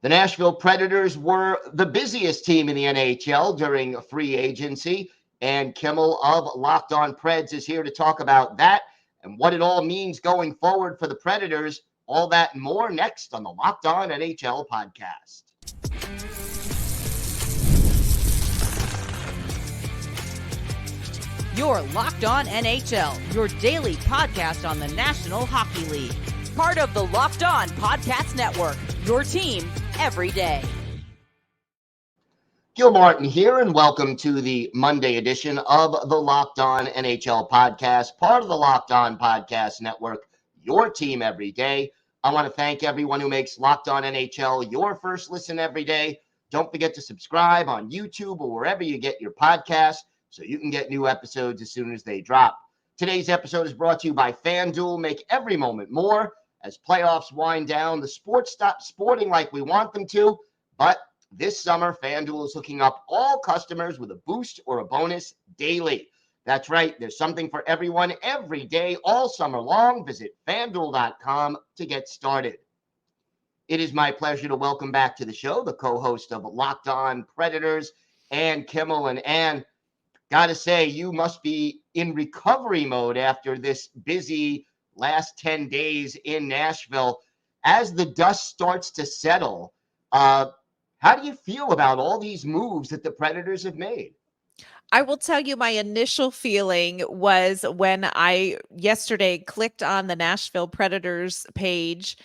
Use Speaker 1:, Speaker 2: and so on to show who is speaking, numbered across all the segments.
Speaker 1: The Nashville Predators were the busiest team in the NHL during free agency, and Kimmel of Locked On Preds is here to talk about that and what it all means going forward for the Predators. All that and more next on the Locked On NHL podcast.
Speaker 2: You're Locked On NHL, your daily podcast on the National Hockey League. Part of the Locked On Podcast Network, your team every day.
Speaker 1: Gil Martin here, and welcome to the Monday edition of the Locked On NHL podcast, part of the Locked On Podcast Network, your team every day. I want to thank everyone who makes Locked On NHL your first listen every day. Don't forget to subscribe on YouTube or wherever you get your podcasts so you can get new episodes as soon as they drop. Today's episode is brought to you by FanDuel. Make every moment more. As playoffs wind down, the sports stop sporting like we want them to, but this summer, FanDuel is hooking up all customers with a boost or a bonus daily. That's right. There's something for everyone every day, all summer long. Visit FanDuel.com to get started. It is my pleasure to welcome back to the show the co-host of Locked On Predators, Ann Kimmel. And Ann, gotta say, you must be in recovery mode after this busy last 10 days in Nashville. As the dust starts to settle, how do you feel about all these moves that the Predators have made?
Speaker 3: I will tell you, my initial feeling was when I yesterday clicked on the Nashville Predators page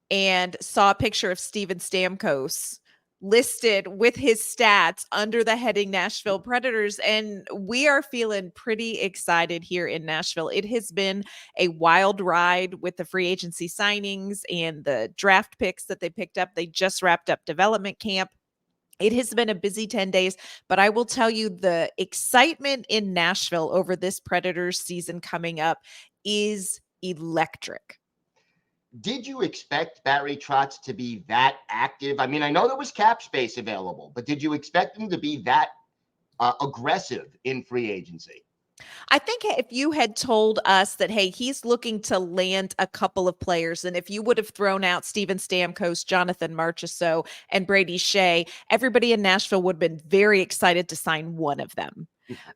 Speaker 3: and saw a picture of Steven Stamkos listed with his stats under the heading Nashville Predators. And we are feeling pretty excited here in Nashville. It has been a wild ride with the free agency signings and the draft picks that they picked up. They just wrapped up development camp. It has been a busy 10 days, but I will tell you the excitement in Nashville over this Predators season coming up is electric.
Speaker 1: Did you expect Barry Trotz to be that active? I mean, I know there was cap space available, but did you expect him to be that aggressive in free agency?
Speaker 3: I think if you had told us that, hey, he's looking to land a couple of players, and if you would have thrown out Steven Stamkos, Jonathan Marchessault, and Brady Skjei, everybody in Nashville would have been very excited to sign one of them.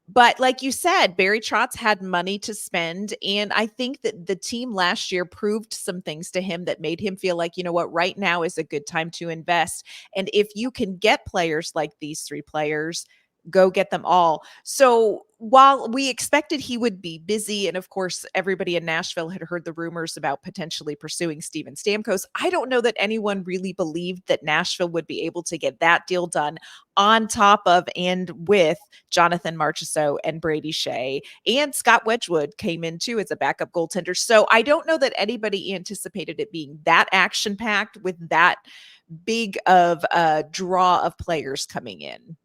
Speaker 3: But like you said, Barry Trotz had money to spend. And I think that the team last year proved some things to him that made him feel like, you know what, right now is a good time to invest. And if you can get players like these three players, go get them all. So while we expected he would be busy, and of course, everybody in Nashville had heard the rumors about potentially pursuing Steven Stamkos, I don't know that anyone really believed that Nashville would be able to get that deal done on top of and with Jonathan Marchessault and Brady Skjei. And Scott Wedgwood came in too as a backup goaltender. So I don't know that anybody anticipated it being that action-packed with that big of a draw of players coming in.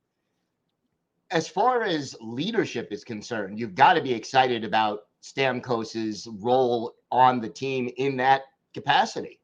Speaker 1: As far as leadership is concerned, you've got to be excited about Stamkos's role on the team in that capacity.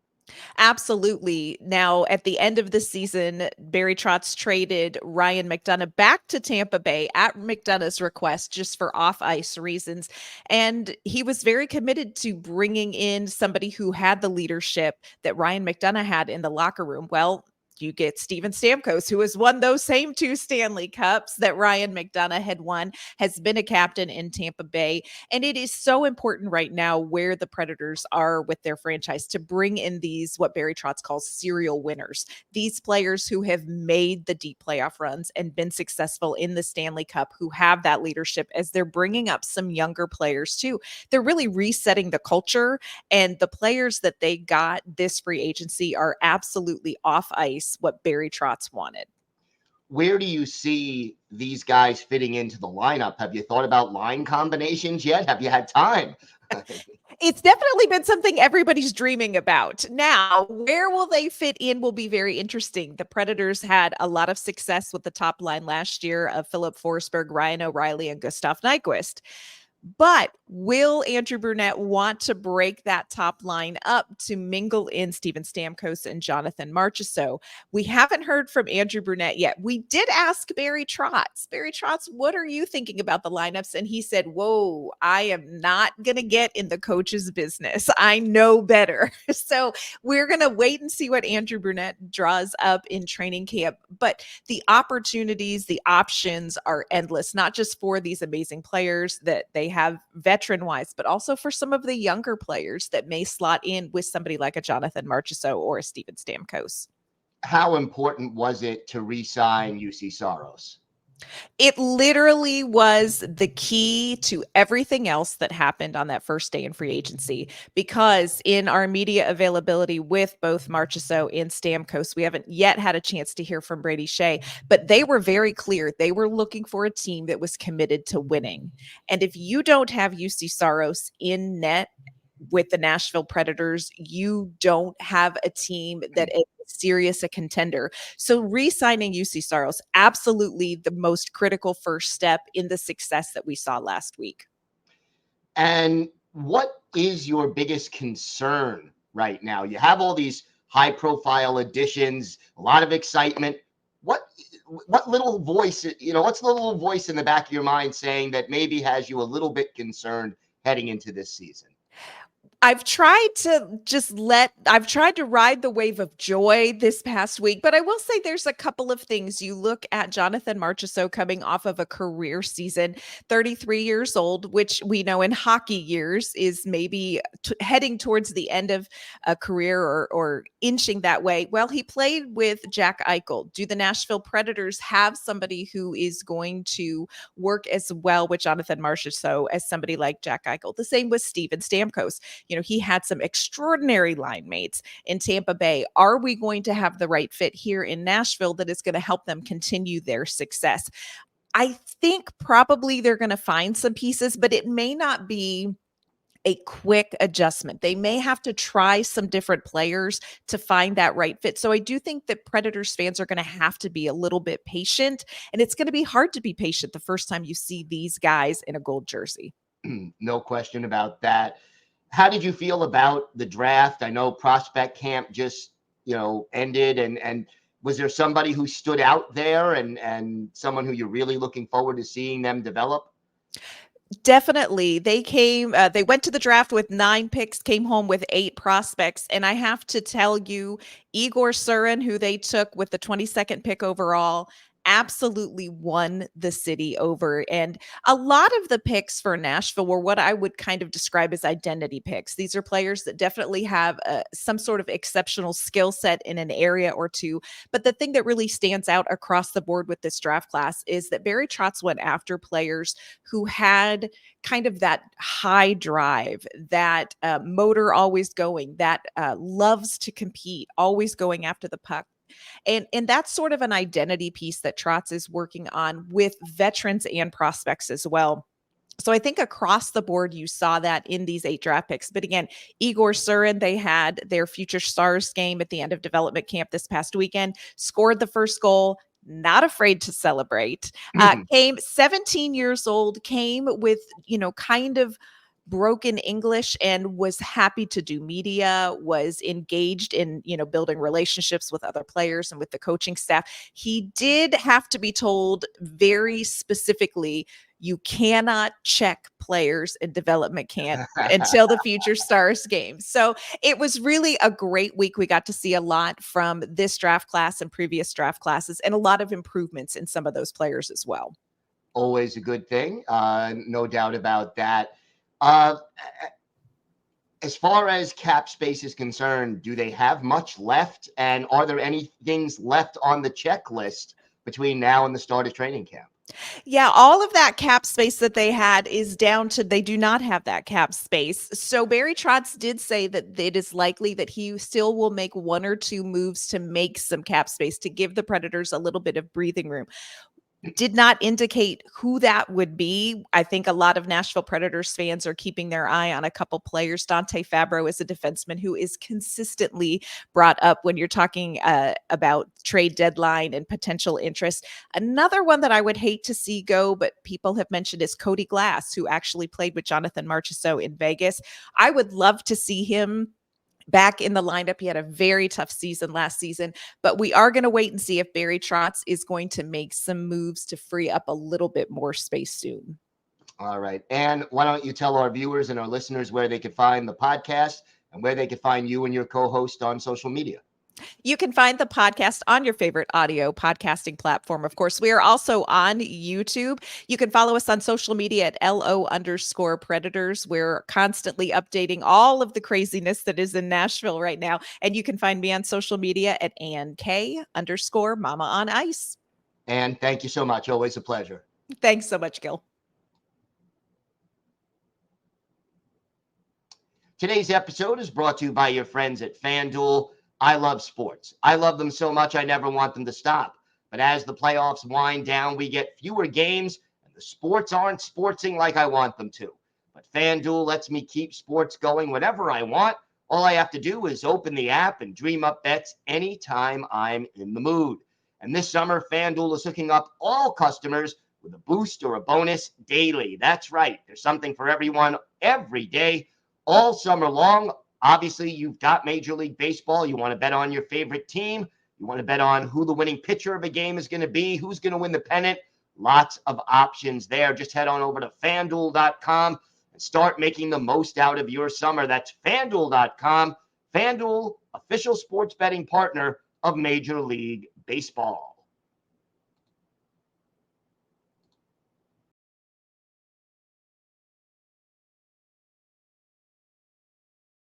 Speaker 3: Absolutely. Now, at the end of the season, Barry Trotz traded Ryan McDonagh back to Tampa Bay at McDonagh's request, just for off-ice reasons. And he was very committed to bringing in somebody who had the leadership that Ryan McDonagh had in the locker room. Well, you get Steven Stamkos, who has won those same 2 Stanley Cups that Ryan McDonagh had won, has been a captain in Tampa Bay. And it is so important right now where the Predators are with their franchise to bring in these, what Barry Trotz calls serial winners, these players who have made the deep playoff runs and been successful in the Stanley Cup, who have that leadership as they're bringing up some younger players too. They're really resetting the culture, and the players that they got this free agency are absolutely off ice what Barry Trotz wanted.
Speaker 1: Where do you see these guys fitting into the lineup? Have you thought about line combinations yet? Have you had time?
Speaker 3: It's definitely been something everybody's dreaming about. Now, where will they fit in will be very interesting. The Predators had a lot of success with the top line last year of Philip Forsberg, Ryan O'Reilly, and Gustav Nyquist. But will Andrew Brunette want to break that top line up to mingle in Steven Stamkos and Jonathan Marchessault? We haven't heard from Andrew Brunette yet. We did ask Barry Trotz. Barry Trotz, what are you thinking about the lineups? And he said, whoa, I am not going to get in the coach's business. I know better. So we're going to wait and see what Andrew Brunette draws up in training camp. But the opportunities, the options are endless, not just for these amazing players that they have veteran wise, but also for some of the younger players that may slot in with somebody like a Jonathan Marchessault or a Steven Stamkos.
Speaker 1: How important was it to re-sign Juuse Saros?
Speaker 3: It literally was the key to everything else that happened on that first day in free agency, because in our media availability with both Marchessault and Stamkos, we haven't yet had a chance to hear from Brady Shea, but they were very clear. They were looking for a team that was committed to winning. And if you don't have Juuse Saros in net with the Nashville Predators, you don't have a team that is serious a contender. So re-signing Juuse Saros, absolutely the most critical first step in the success that we saw last week.
Speaker 1: And what is your biggest concern right now? You have all these high profile additions, a lot of excitement. What little voice, what's the little voice in the back of your mind saying that maybe has you a little bit concerned heading into this season?
Speaker 3: I've tried to ride the wave of joy this past week, but I will say there's a couple of things. You look at Jonathan Marchessault coming off of a career season, 33 years old, which we know in hockey years is maybe heading towards the end of a career or inching that way. Well, he played with Jack Eichel. Do the Nashville Predators have somebody who is going to work as well with Jonathan Marchessault as somebody like Jack Eichel? The same with Steven Stamkos. He had some extraordinary line mates in Tampa Bay. Are we going to have the right fit here in Nashville that is going to help them continue their success? I think probably they're going to find some pieces, but it may not be a quick adjustment. They may have to try some different players to find that right fit. So I do think that Predators fans are going to have to be a little bit patient, and it's going to be hard to be patient the first time you see these guys in a gold jersey.
Speaker 1: No question about that. How did you feel about the draft? I know prospect camp just, ended, and was there somebody who stood out there and someone who you're really looking forward to seeing them develop?
Speaker 3: Definitely. They went to the draft with 9 picks, came home with 8 prospects. And I have to tell you, Igor Surin, who they took with the 22nd pick overall, absolutely won the city over. And a lot of the picks for Nashville were what I would kind of describe as identity picks. These are players that definitely have some sort of exceptional skill set in an area or two. But the thing that really stands out across the board with this draft class is that Barry Trotz went after players who had kind of that high drive, that motor always going, that loves to compete, always going after the puck. And that's sort of an identity piece that Trotz is working on with veterans and prospects as well. So I think across the board, you saw that in these 8 draft picks. But again, Igor Surin, they had their Future Stars game at the end of development camp this past weekend, scored the first goal, not afraid to celebrate, came 17 years old, came with, kind of broken English and was happy to do media, was engaged in, building relationships with other players and with the coaching staff. He did have to be told very specifically, you cannot check players in development camp until the Future Stars game. So it was really a great week. We got to see a lot from this draft class and previous draft classes, and a lot of improvements in some of those players as well.
Speaker 1: Always a good thing. No doubt about that. As far as cap space is concerned, do they have much left? And are there any things left on the checklist between now and the start of training camp?
Speaker 3: Yeah, all of that cap space that they had is down to they do not have that cap space. So Barry Trotz did say that it is likely that he still will make 1 or 2 moves to make some cap space to give the Predators a little bit of breathing room. did not indicate who that would be. I think a lot of Nashville Predators fans are keeping their eye on a couple players. Dante Fabro is a defenseman who is consistently brought up when you're talking about trade deadline and potential interest. Another one that I would hate to see go, but people have mentioned, is Cody Glass, who actually played with Jonathan Marchessault in Vegas. I would love to see him back in the lineup. He had a very tough season last season, but we are going to wait and see if Barry Trotz is going to make some moves to free up a little bit more space soon.
Speaker 1: All right. And why don't you tell our viewers and our listeners where they can find the podcast and where they can find you and your co-host on social media?
Speaker 3: You can find the podcast on your favorite audio podcasting platform. Of course, we are also on YouTube. You can follow us on social media at LO_Predators. We're constantly updating all of the craziness that is in Nashville right now. And you can find me on social media at AnnK_Mama on Ice.
Speaker 1: And thank you so much. Always a pleasure.
Speaker 3: Thanks so much, Gil.
Speaker 1: Today's episode is brought to you by your friends at FanDuel. I love sports. I love them so much I never want them to stop. But as the playoffs wind down, we get fewer games, and the sports aren't sportsing like I want them to. But FanDuel lets me keep sports going whenever I want. All I have to do is open the app and dream up bets anytime I'm in the mood. And this summer, FanDuel is hooking up all customers with a boost or a bonus daily. That's right. There's something for everyone every day, all summer long. Obviously, you've got Major League Baseball. You want to bet on your favorite team. You want to bet on who the winning pitcher of a game is going to be, who's going to win the pennant. Lots of options there. Just head on over to FanDuel.com and start making the most out of your summer. That's FanDuel.com. FanDuel, official sports betting partner of Major League Baseball.